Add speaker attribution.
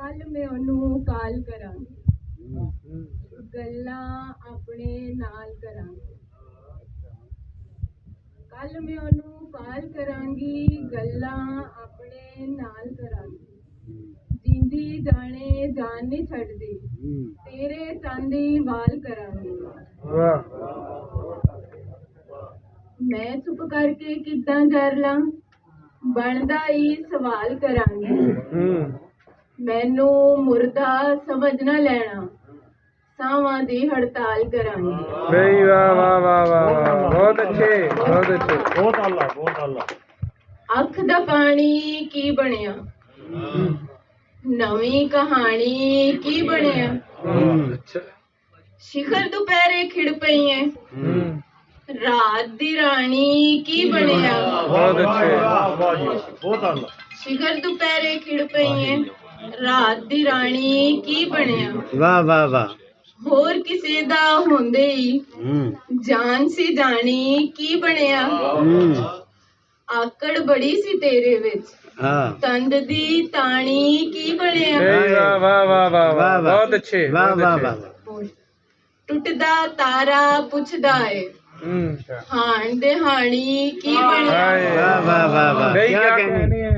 Speaker 1: ਕੱਲ ਮੈਂ ਉਹਨੂੰ ਕਾਲ ਕਰਾਂਗੀ, ਗੱਲਾਂ ਆਪਣੇ ਨਾਲ ਕਰਾਂਗੀ। ਕੱਲ ਮੈਂ ਉਹਨੂੰ ਕਾਲ ਕਰਾਂਗੀ, ਗੱਲਾਂ ਆਪਣੇ ਨਾਲ ਕਰਾਂਗੀ। ਜਿੰਦੀ ਜਾਣੇ ਜਾਨ ਨਹੀਂ ਛੱਡਦੀ, ਤੇਰੇ ਚਾਂਦੀ ਵਾਲ ਕਰਾਂਗੀ। ਮੈਂ ਚੁੱਪ ਕਰਕੇ ਕਿੱਦਾਂ ਜਰ ਲਾਂ, ਬਣਦਾ ਹੀ ਸਵਾਲ ਕਰਾਂਗੀ। ਮੈਨੂੰ ਮੁਰਦਾ ਸਮਝ ਨਾ ਲੈਣਾ, ਸਾਵਾਂ ਦੀ ਹੜਤਾਲ ਕਰਾਂਗੀ।
Speaker 2: ਵਾਹ ਵਾਹ ਵਾਹ ਵਾਹ, ਬਹੁਤ ਅੱਛੇ, ਬਹੁਤ ਅੱਛੇ।
Speaker 3: ਬਹੁਤ ਆਲਾ, ਬਹੁਤ ਆਲਾ।
Speaker 1: ਅੱਖ ਦਾ ਪਾਣੀ ਕੀ ਬਣਿਆ, ਨਵੀਂ ਕਹਾਣੀ ਕੀ ਬਣਿਆ। ਸ਼ਿਖਰ ਦੁਪਹਿਰੇ ਖਿੜ ਪਈ ਐ, ਰਾਤ ਦੀ ਰਾਣੀ ਕੀ ਬਣਿਆ।
Speaker 2: ਬਹੁਤ ਅੱਛੇ।
Speaker 3: ਵਾਹ ਜੀ, ਬਹੁਤ ਆਲਾ।
Speaker 1: ਸ਼ਿਖਰ ਦੁਪਹਿਰੇ ਖਿੜ ਪਈ ਐ, ਰਾਤ ਦੀ ਰਾਣੀ ਕੀ ਬਣਿਆ।
Speaker 4: ਵਾਹ ਵਾਹ ਵਾਹ।
Speaker 1: ਹੋਰ ਕਿਸੇ ਦਾ ਹੁੰਦੇ ਹੀ ਜਾਨ ਸੀ ਜਾਣੀ ਕੀ ਬਣਿਆ। ਆਕੜ ਬੜੀ ਸੀ ਤੇਰੇ ਵਿੱਚ, ਤੰਦ ਦੀ ਤਾਣੀ ਕੀ ਬਣਿਆ।
Speaker 2: ਵਾਹ ਵਾਹ ਵਾਹ ਵਾਹ, ਬਹੁਤ ਅੱਛੇ।
Speaker 4: ਵਾਹ ਵਾਹ ਵਾਹ।
Speaker 1: ਟੁੱਟਦਾ ਤਾਰਾ ਪੁੱਛਦਾ ਏ, ਹਾਣ ਦੇ ਹਾਣੀ ਕੀ ਬਣਿਆ।
Speaker 4: ਵਾਹ ਵਾਹ ਵਾਹ ਵਾਹ,
Speaker 2: ਨਹੀਂ
Speaker 4: ਕੀ
Speaker 2: ਕਿਆ
Speaker 4: ਕਹਿਣੇ।